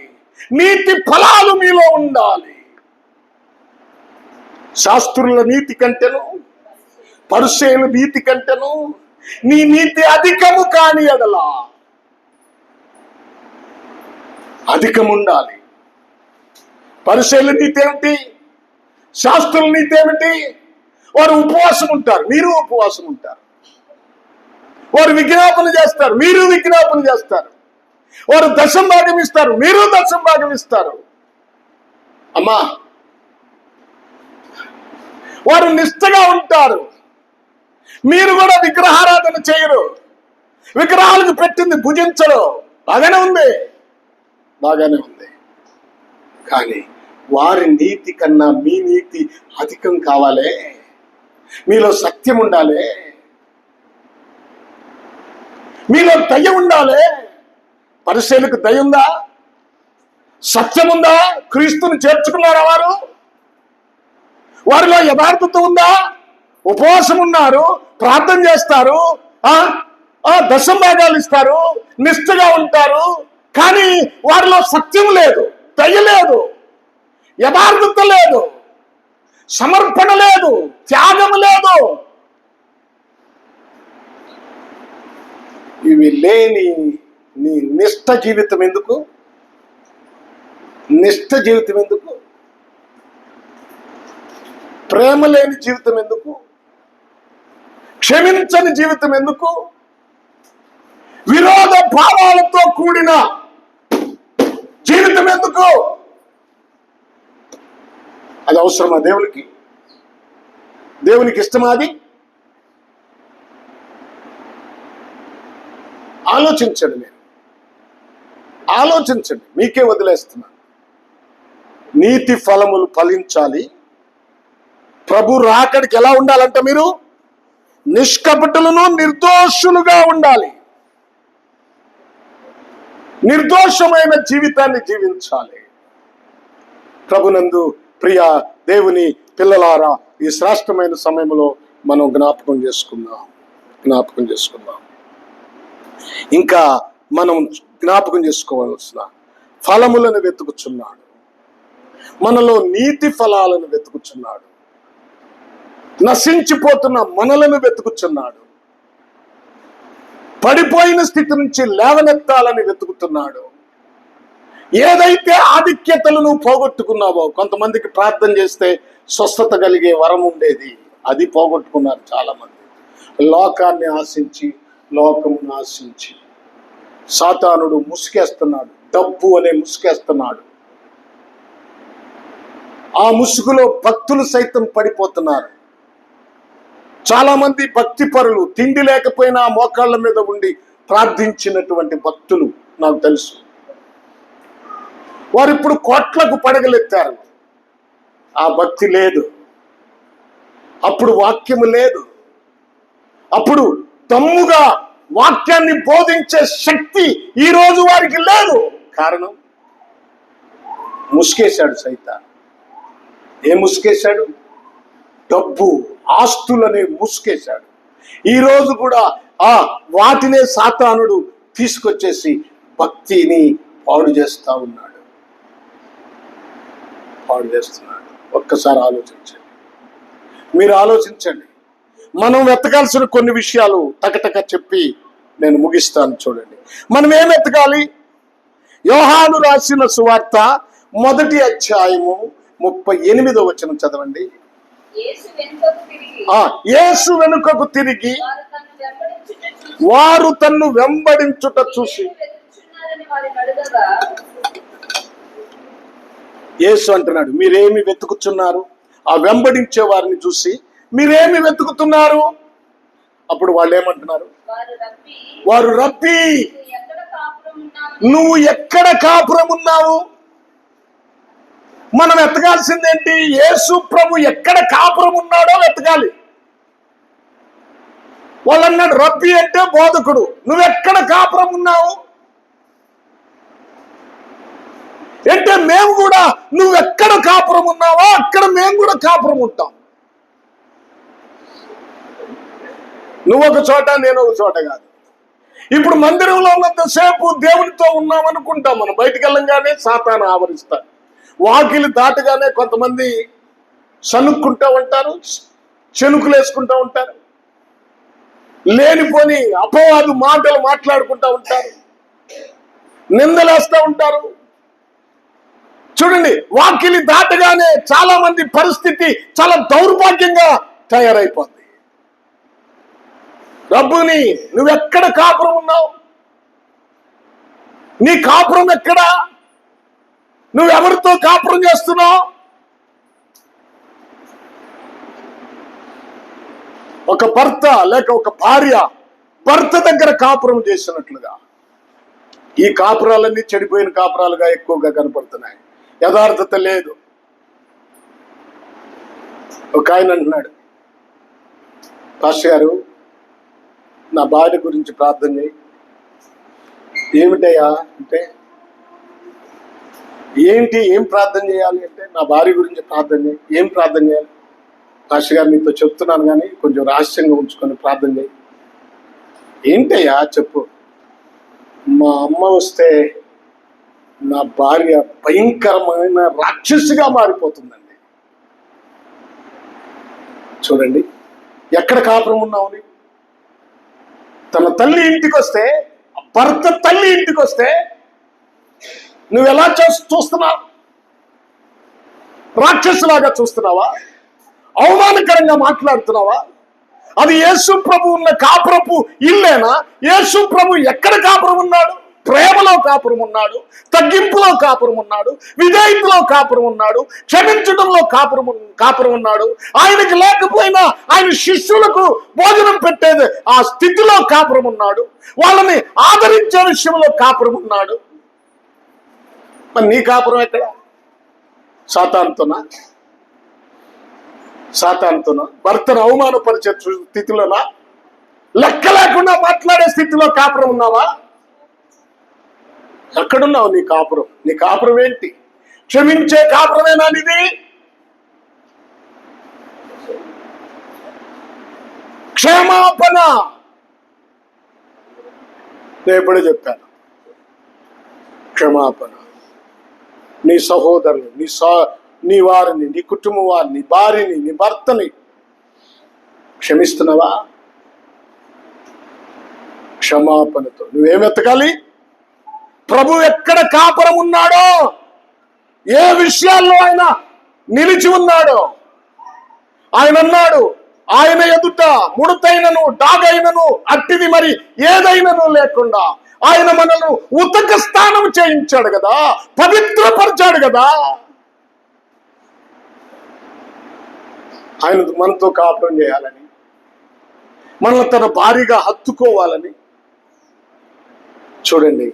నీతి ఫలాలు మీలో ఉండాలి. శాస్త్రుల నీతి కంటేను, పరిసయ్యుల నీతి కంటేను నీ నీతి అధికము కాని ఎడల అధికముండాలి. పరిసయ్యుల నీతి ఏమిటి? శాస్త్రుల నీతి ఏమిటి? వారు ఉపవాసం ఉంటారు, మీరు ఉపవాసం ఉంటారు. వారు విజ్ఞాపన చేస్తారు, మీరు విజ్ఞాపన చేస్తారు. వారు దశం భాగం ఇస్తారు, మీరు దశం భాగం ఇస్తారు. అమ్మా, వారు నిష్ఠగా ఉంటారు, మీరు కూడా విగ్రహారాధన చేయరు, విగ్రహాలకు పెట్టింది భుజించరు. బాగానే ఉంది. కానీ వారి నీతి కన్నా మీ నీతి అధికం కావాలే, మీలో సత్యం ఉండాలి, మీలో దయ ఉండాలి. పరిసయ్యులకు దయ ఉందా? సత్యం ఉందా? క్రీస్తుని చేర్చుకున్నారా వారు? వారిలో యథార్థత ఉందా? ఉపవాసం ఉన్నారు, ప్రార్థన చేస్తారు, దశం భాగాలు ఇస్తారు, నిష్ఠగా ఉంటారు, కానీ వారిలో సత్యం లేదు, దయ లేదు, యథార్థత లేదు, సమర్పణ లేదు, త్యాగం లేదు. ఇవి లేని నీ నిష్ఠ జీవితం ఎందుకు? నిష్ఠ జీవితం ఎందుకు? ప్రేమ లేని జీవితం ఎందుకు? క్షమించని జీవితం ఎందుకు? విరోధ భావాలతో కూడిన జీవితం ఎందుకు? అది అవసరమా దేవునికి? దేవునికి ఇష్టమా అది? ఆలోచించండి, మీరు ఆలోచించండి, మీకే వదిలేస్తున్నాను. నీతి ఫలములు ఫలించాలి. ప్రభు రాకడికి ఎలా ఉండాలంటే మీరు నిష్కపటులను నిర్దోషులుగా ఉండాలి, నిర్దోషమైన జీవితాన్ని జీవించాలి. ప్రభునందు ప్రియ దేవుని పిల్లలారా, ఈ శ్రేష్టమైన సమయంలో మనం జ్ఞాపకం చేసుకుందాం. ఇంకా మనం జ్ఞాపకం చేసుకోవాల్సిన ఫలములను వెతుకుచున్నాడు, మనలో నీతి ఫలాలను వెతుకుచున్నాడు, నశించిపోతున్న మనలను వెతుకుచున్నాడు, పడిపోయిన స్థితి నుంచి లేవనెత్తాలని వెతుకుతున్నాడు. ఏదైతే ఆధిక్యతలు నువ్వు పోగొట్టుకున్నావో, కొంతమందికి ప్రార్థన చేస్తే స్వస్థత కలిగే వరం ఉండేది, అది పోగొట్టుకున్నారు చాలా మంది. లోకాన్ని ఆశించి, లోకమును ఆశించి సాతానుడు ముసుకేస్తున్నాడు, డబ్బు అనే ముసుకేస్తున్నాడు. ఆ ముసుగులో భక్తులు సైతం పడిపోతున్నారు. చాలా మంది భక్తి పరులు తిండి లేకపోయినా మోకాళ్ళ మీద ఉండి ప్రార్థించినటువంటి భక్తులు నాకు తెలుసు. వారు ఇప్పుడు కోట్లకు పడగలెత్తారు. ఆ భక్తి లేదు, అప్పుడు వాక్యము లేదు, అప్పుడు దమ్ముగా వాక్యాన్ని బోధించే శక్తి ఈ రోజు వారికి లేదు. కారణం ముసుకేశాడు సైతాన్. ఏం ముసుకేశాడు? డబ్బు, ఆస్తులనే ముసుకేశాడు. ఈ రోజు కూడా వాటినే సాతానుడు తీసుకొచ్చేసి భక్తిని పాడు చేస్తున్నాడు. ఒక్కసారి ఆలోచించండి, మీరు ఆలోచించండి. మనం వెతకాల్సిన కొన్ని విషయాలు టకటక చెప్పి నేను ముగిస్తాను. చూడండి, మనం ఏం వెతకాలి? యోహాను రాసిన సువార్త 1వ అధ్యాయము 38వ వచనం చదవండి. యేసు వెనుకకు తిరిగి వారు తన్ను వెంబడించుట చూసి, యేసు అంటున్నాడు, మీరేమి వెతుకుతున్నారు? ఆ వెంబడించే వారిని చూసి మీరేమి వెతుకుతున్నారు? అప్పుడు వాళ్ళు ఏమంటున్నారు? వారు రబ్బీ, నువ్వు ఎక్కడ కాపురం ఉన్నావు? మనం వెతకాల్సిందేంటి? యేసు ప్రభు ఎక్కడ కాపురం ఉన్నాడో వెతకాలి. వాళ్ళు అన్నాడు, రబ్బీ అంటే బోధకుడు, నువ్వెక్కడ కాపురం ఉన్నావు అంటే మేము కూడా నువ్వెక్కడ కాపురం ఉన్నావో అక్కడ మేము కూడా కాపురం ఉంటాం. నువ్వు ఒక చోట, నేను ఒక చోట కాదు. ఇప్పుడు మందిరంలో ఉన్నంతసేపు దేవునితో ఉన్నాం అనుకుంటాం. మనం బయటికి వెళ్ళంగానే సాతాను ఆవరిస్తాడు. వాకిలి దాటగానే కొంతమంది సనుక్కుంటూ ఉంటారు, చెనుకులు వేసుకుంటూ ఉంటారు, లేనిపోని అపవాదు మాటలు మాట్లాడుకుంటూ ఉంటారు, నిందలేస్తూ ఉంటారు. చూడండి, వాకిలి దాటగానే చాలా మంది పరిస్థితి చాలా దౌర్భాగ్యంగా తయారైపోతుంది. రబ్బుని, నువ్వెక్కడ కాపురం ఉన్నావు? నీ కాపురం ఎక్కడా? నువ్వెవరితో కాపురం చేస్తున్నావు? ఒక భర్త లేక ఒక భార్య భర్త దగ్గర కాపురం చేసినట్లుగా ఈ కాపురాలన్నీ చెడిపోయిన కాపురాలుగా ఎక్కువగా కనపడుతున్నాయి. యథార్థత లేదు. ఒక ఆయన అంటున్నాడు, పాస్టర్ గారు, నా భార్య గురించి ప్రార్థన చేయి. ఏమిటయ్యా అంటే, ఏంటి, ఏం ప్రార్థన చేయాలి అంటే, నా భార్య గురించి ప్రార్థన చేయి. ఏం ప్రార్థన చేయాలి? పాస్టర్ గారు, నీతో చెప్తున్నాను కానీ కొంచెం రహస్యంగా ఉంచుకొని ప్రార్థన చేయి. ఏంటయ్యా చెప్పు. మా అమ్మ వస్తే నా భార్య భయంకరమైన రాక్షసిగా మారిపోతుందండి. చూడండి, ఎక్కడ కాపురం ఉన్నావు నీవు? తన తల్లి ఇంటికి వస్తే, భర్త తల్లి ఇంటికి వస్తే నువ్వు ఎలా చూస్తున్నావు? రాక్షసులాగా చూస్తున్నావా? అవమానకరంగా మాట్లాడుతున్నావా? అది యేసు ప్రభు ఉన్న కాపురపు ఇల్లేనా? యేసు ప్రభు ఎక్కడ కాపురం ఉన్నాడు? ప్రేమలో కాపురం ఉన్నాడు, తగ్గింపులో కాపురం ఉన్నాడు, విధేయతలో కాపురం ఉన్నాడు, క్షమించడంలో కాపురం ఉన్నాడు. ఆయనకి లేకపోయినా ఆయన శిష్యులకు భోజనం పెట్టేది ఆ స్థితిలో కాపురం ఉన్నాడు. వాళ్ళని ఆదరించే విషయంలో కాపురం ఉన్నాడు. మరి నీ కాపురం ఎక్కడ? సాతానుతోనా? భర్తను అవమానపరిచే స్థితిలోనా? లెక్క లేకుండా మాట్లాడే స్థితిలో కాపురం ఉన్నావా? ఎక్కడున్నావు నీ కాపురం? నీ కాపురం ఏంటి? క్షమించే కాపురమేనా నీది? క్షమాపణ. నేను ఎప్పుడే చెప్పాను, క్షమాపణ. నీ సహోదరుని, నీ వారిని, నీ కుటుంబం వారిని, నీ భార్యని, నీ భర్తని క్షమిస్తున్నావా? క్షమాపణతో నువ్వేం వెతకాలి? ప్రభు ఎక్కడ కాపురం ఉన్నాడో, ఏ విషయాల్లో ఆయన నిలిచి ఉన్నాడో ఆయన అన్నాడు, ఆయన ఎదుట ముడతైనను డాగైనను అట్టిది మరి ఏదైనను లేకుండా ఆయన మనల్ని ఉతక స్నానం చేయించాడు కదా, పవిత్రపరిచాడు కదా. ఆయన మనతో కాపురం చేయాలని, మనల్ని తన భారీగా హత్తుకోవాలని. చూడండి,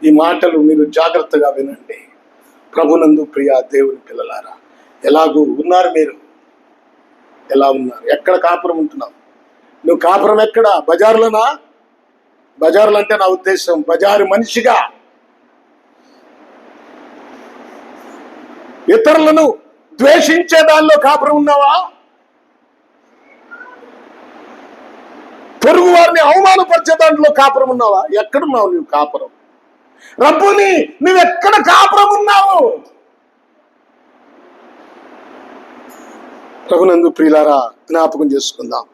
ఈ మాటలు మీరు జాగ్రత్తగా వినండి. ప్రభునందు ప్రియ దేవుని పిల్లలారా, ఎలాగూ ఉన్నారు మీరు? ఎలా ఉన్నారు? ఎక్కడ కాపురం ఉంటున్నావు? నువ్వు కాపురం ఎక్కడ? బజార్లోనా? బజార్లు అంటే నా ఉద్దేశం బజారు మనిషిగా, ఇతరులను ద్వేషించే దానిలో కాపురం ఉన్నావా? పొరుగు వారిని అవమానపరిచే దాంట్లో కాపురం ఉన్నావా? ఎక్కడున్నావు నువ్వు కాపురం? రబ్బుని, నువ్వెక్కడ కాపురం ఉన్నావు? ప్రభునందు ప్రియులారా, జ్ఞాపకం చేసుకుందాం.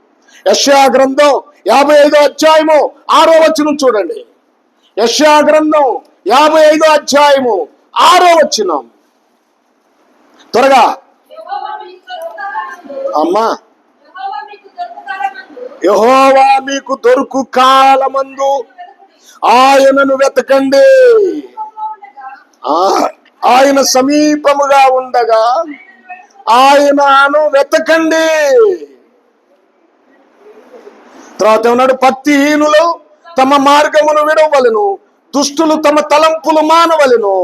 యెషయా గ్రంథం 55వ అధ్యాయము 6వ వచనం చూడండి. యెషయా గ్రంథం 55వ అధ్యాయము 6వ వచనం. త్వరగా అమ్మా. యెహోవా మీకు దొరుకు కాలమందు ఆయనను వెతకండి. ఆయన సమీపముగా ఉండగా ఆయనను వెతకండి. తర్వాత ఏమన్నాడు? భక్తిహీనులు తమ మార్గమును విడవలెను, దుష్టులు తమ తలంపులు మానవలెను.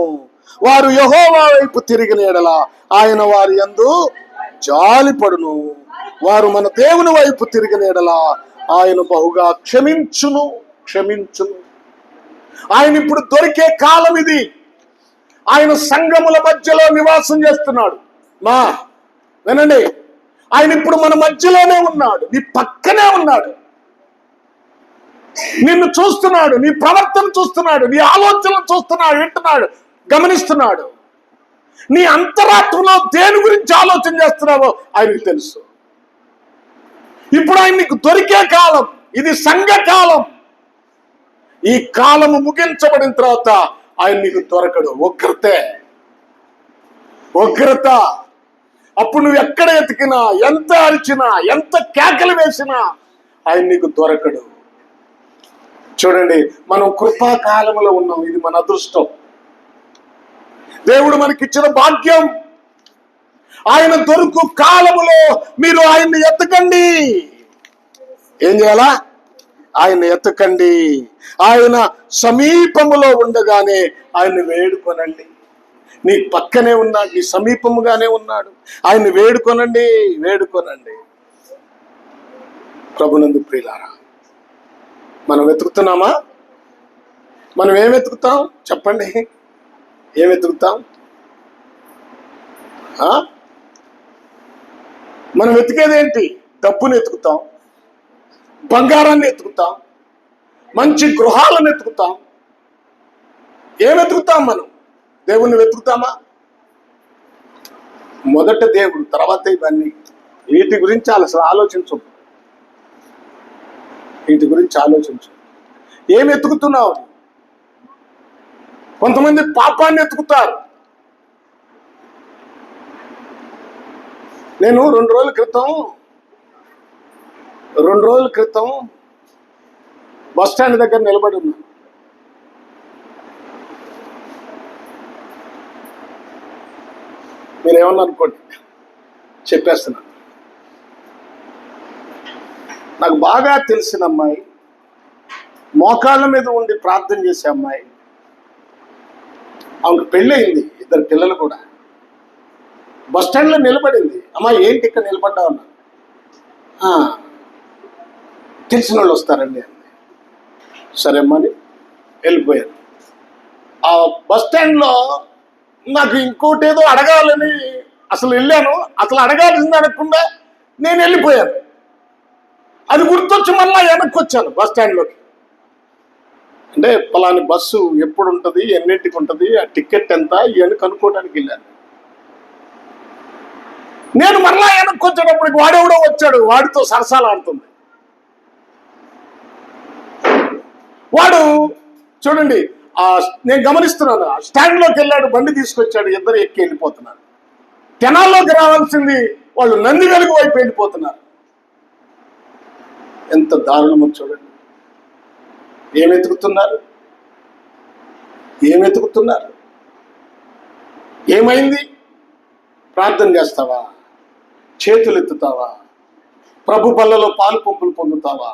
వారు యెహోవా వైపు తిరిగిన యెడల ఆయన వారి యందు జాలిపడును. వారు మన దేవుని వైపు తిరిగిన యెడల ఆయన బహుగా క్షమించును. ఆయన ఇప్పుడు దొరికే కాలం ఇది. ఆయన సంఘముల మధ్యలో నివాసం చేస్తున్నాడు. మా వినండి, ఆయన ఇప్పుడు మన మధ్యలోనే ఉన్నాడు, నీ పక్కనే ఉన్నాడు. నిన్ను చూస్తున్నాడు, నీ ప్రవర్తన చూస్తున్నాడు, నీ ఆలోచనలు చూస్తున్నాడు, వింటున్నాడు, గమనిస్తున్నాడు. నీ అంతరాత్మలో దేని గురించి ఆలోచన చేస్తున్నావో ఆయనకు తెలుసు. ఇప్పుడు ఆయన నీకు దొరికే కాలం ఇది, సంఘ కాలం. ఈ కాలము ముగించబడిన తర్వాత ఆయన నీకు దొరకడు. ఉగ్రత. అప్పుడు నువ్వు ఎక్కడ ఎతికినా, ఎంత అరిచినా, ఎంత కేకలు వేసినా ఆయన నీకు దొరకడు. చూడండి, మనం కృపాకాలంలో ఉన్నాం. ఇది మన అదృష్టం, దేవుడు మనకిచ్చిన భాగ్యం. ఆయన దొరుకు కాలములో మీరు ఆయన్ని ఎత్తకండి. ఏం చేయాలా? ఆయన్ని ఎత్తకండి. ఆయన సమీపములో ఉండగానే ఆయన్ని వేడుకొనండి. నీ పక్కనే ఉన్నాడు, నీ సమీపముగానే ఉన్నాడు. ఆయన్ని వేడుకొనండి. ప్రభునందు ప్రియులారా, మనం వెతుకుతున్నామా? మనం ఏం వెతుకుతాం చెప్పండి? ఏం వెతుకుతాం? మనం వెతికేదేంటి? డబ్బుని వెతుకుతాం, బంగారాన్ని వెతుకుతాం, మంచి గృహాలను వెతుకుతాం. ఏం వెతుకుతాం మనం? దేవుణ్ణి వెతుకుతామా? మొదట దేవుడు, తర్వాత ఇవన్నీ. వీటి గురించి అసలు ఆలోచించు. ఏం వెతుకుతున్నావు? కొంతమంది పాపాన్ని వెతుకుతారు. నేను 2 రోజుల క్రితం బస్ స్టాండ్ దగ్గర నిలబడి ఉన్నా. మీరేమన్నా అనుకోండి, చెప్పేస్తున్నాను. నాకు బాగా తెలిసిన అమ్మాయి, మోకాళ్ళ మీద ఉండి ప్రార్థన చేసే అమ్మాయి. ఆమెకు పెళ్ళయింది, 2 పిల్లలు కూడా. బస్ స్టాండ్లో నిలబడింది. అమ్మా ఏంటి ఇక్కడ నిలబడ్డావు అన్నా. తెలిసిన వాళ్ళు వస్తారండి అంది. సరే అమ్మని వెళ్ళిపోయాను. ఆ బస్ స్టాండ్లో నాకు ఇంకోటి ఏదో అడగాలని అసలు వెళ్ళాను. అసలు అడగాల్సింది అడగకుండా నేను వెళ్ళిపోయాను. అది గుర్తొచ్చి మళ్ళీ వెనక్కి వచ్చాను బస్ స్టాండ్లోకి. అంటే పలాని బస్సు ఎప్పుడు ఉంటుంది, ఎన్నింటికి ఉంటుంది, ఆ టికెట్ ఎంత, ఇవన్నీ కనుక్కోవడానికి వెళ్ళాను. నేను మరలా వెనక్కి వచ్చేటప్పటికి వాడెవడో వచ్చాడు, వాడితో సరసాలు ఆడుతుంది. వాడు చూడండి, నేను గమనిస్తున్నాను, స్టాండ్లోకి వెళ్ళాడు, బండి తీసుకొచ్చాడు, 2 ఎక్కి వెళ్ళిపోతున్నారు. తెనాల్లోకి రావాల్సింది వాళ్ళు నంది వెలుగు వైపు వెళ్ళిపోతున్నారు. ఎంత దారుణమో చూడండి. ఏం వెతుకుతున్నారు? ఏమైంది? ప్రార్థన చేస్తావా? చేతులు ఎత్తుతావా? ప్రభు బల్లలో పాలు పంపులు పొందుతావా?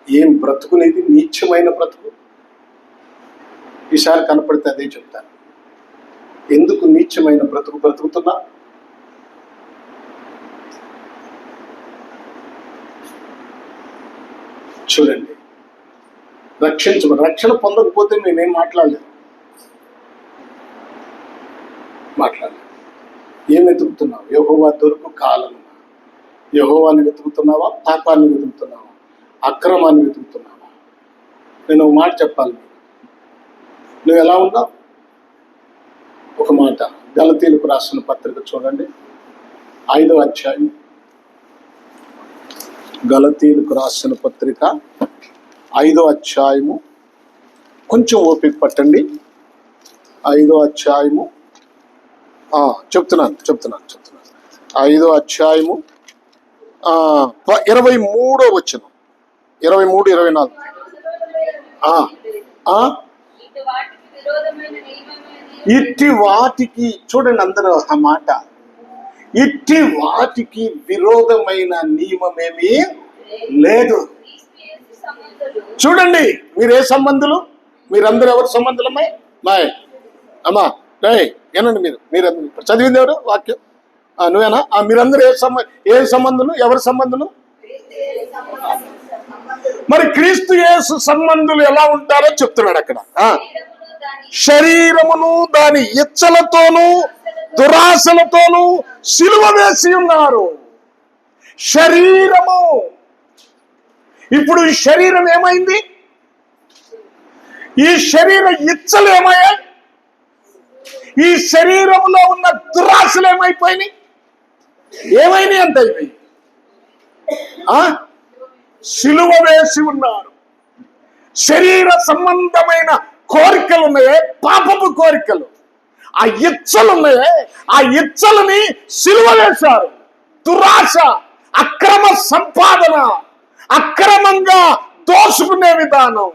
ఏం బ్రతుకునేది? నీచమైన బ్రతుకు. ఈసారి కనపడితే అదే చెప్తాను. ఎందుకు నీచమైన బ్రతుకు బ్రతుకుతున్నా? చూడండి, రక్షణ పొందకపోతే నేనేం మాట్లాడలేదు. ఏం వెతుకుతున్నావు? యెహోవా దొరుకు కాలం. యెహోవాని వెతుకుతున్నావా? పాపాన్ని వెతుకుతున్నావా? అక్రమాన్ని వెతుకుతున్నావా? నేను ఒక మాట చెప్పాలి. నువ్వు ఎలా ఉన్నావు? ఒక మాట, గలతీయులకు రాసిన పత్రిక చూడండి, 5వ అధ్యాయం గలతీయులకు రాసిన పత్రిక 5వ అధ్యాయము, కొంచెం ఓపిక పట్టండి. 5వ అధ్యాయము చెప్తున్నాను 5వ అధ్యాయము 23వ వచనం, 23, 24. ఇట్టి వాటికి, చూడండి అందరూ ఆ మాట, ఇట్టి వాటికి విరోధమైన నియమమేమీ లేదు. చూడండి, మీరే సంబంధులు, మీరందరూ ఎవరు సంబంధులమ్మాయి? మాయ్ అమ్మా ఏనండి, మీరందరూ చదివింది ఎవరు వాక్యం? నువ్వేనా? మీరందరూ ఏ సంబంధులు, ఎవరి సంబంధులు? మరి క్రీస్తు యేసు సంబంధులు ఎలా ఉంటారో చెప్తున్నాడు అక్కడ. శరీరమును దాని ఇచ్చలతోనూ దురాశలతోనూ సిలువ వేసి ఉన్నారు. శరీరము, ఇప్పుడు ఈ శరీరం ఏమైంది? ఈ శరీర ఇచ్చలు ఏమయ్యాయి? ఈ శరీరంలో ఉన్న దురాశలు ఏమైపోయినాయి? ఏమైనాయి అంటే ఇవి సిలువ వేసి ఉన్నారు. శరీర సంబంధమైన కోరికలు ఉన్నాయే, పాపపు కోరికలు, ఆ ఇచ్చలు ఉన్నాయే, ఆ ఇచ్చలని సిలువ వేశారు. దురాశ, అక్రమ సంపాదన, అక్రమంగా దోసుకునే విధానం,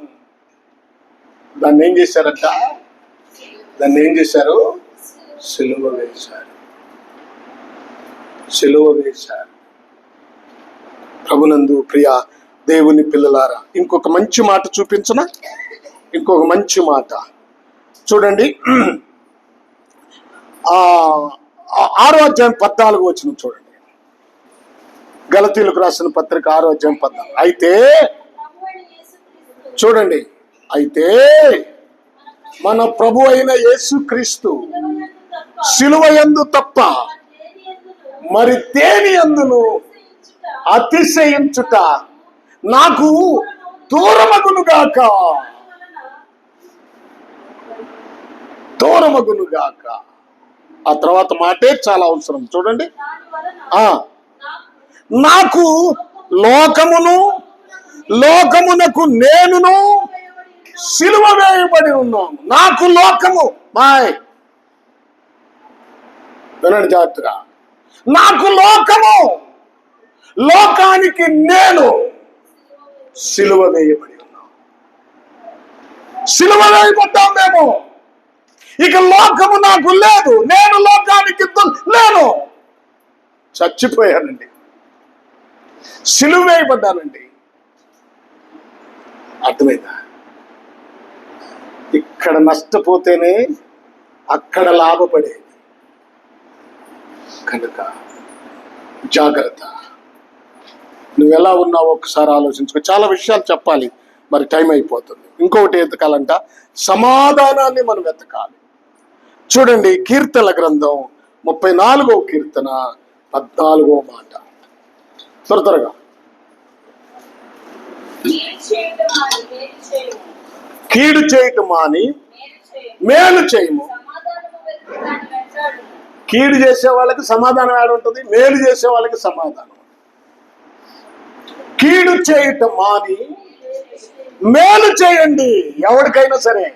దాన్ని ఏం చేశారట? దాన్ని ఏం చేశారు? సిలువ వేశారు. సిలువ వేశారు. ప్రభునందు ప్రియ దేవుని పిల్లలారా, ఇంకొక మంచి మాట చూపించనా? ఇంకొక మంచి మాట చూడండి. 6వ అధ్యాయం 14వ వచనం చూడండి. గలతీయులకు రాసిన పత్రిక 6వ అధ్యాయం 14. అయితే చూడండి, అయితే మన ప్రభు అయిన యేసుక్రీస్తు సిలువయందు తప్ప మరి దేని యందును అతిశయించుట నాకు దూరమగునుగాక. దూరమగునుగాక. ఆ తర్వాత మాటే చాలా అవసరం. చూడండి, నాకు లోకమునకు నేనును సిలువ వేయబడి ఉన్నాను. నాకు లోకము, వినండి జాగ్రత్తగా, నాకు లోకము, లోకానికి నేను సిలువ వేయబడి ఉన్నాను. సిలువ వేయబడ్డాం మేము. ఇక లోకము నాకు లేదు, నేను లోకానికి లేను. చచ్చిపోయానండి, సిలువ వేయబడ్డానండి. అర్థమైందా? ఇక్కడ నష్టపోతేనే అక్కడ లాభపడేది. కనుక జాగ్రత్త. నువ్వెలా ఉన్నావో ఒకసారి ఆలోచించుకో. చాలా విషయాలు చెప్పాలి, మరి టైం అయిపోతుంది. ఇంకొకటి ఎతకాలంట, సమాధానాన్ని మనం వెతకాలి. చూడండి, కీర్తనల గ్రంథం 34వ కీర్తన 14వ మాట. త్వరగా. కీడు చేయటం మాని మేలు చేయము. కీడు చేసే వాళ్ళకి సమాధానం ఏడ ఉంటుంది? మేలు చేసే వాళ్ళకి సమాధానం. కీడు చేయటం మాని మేలు చేయండి. ఎవరికైనా సరే,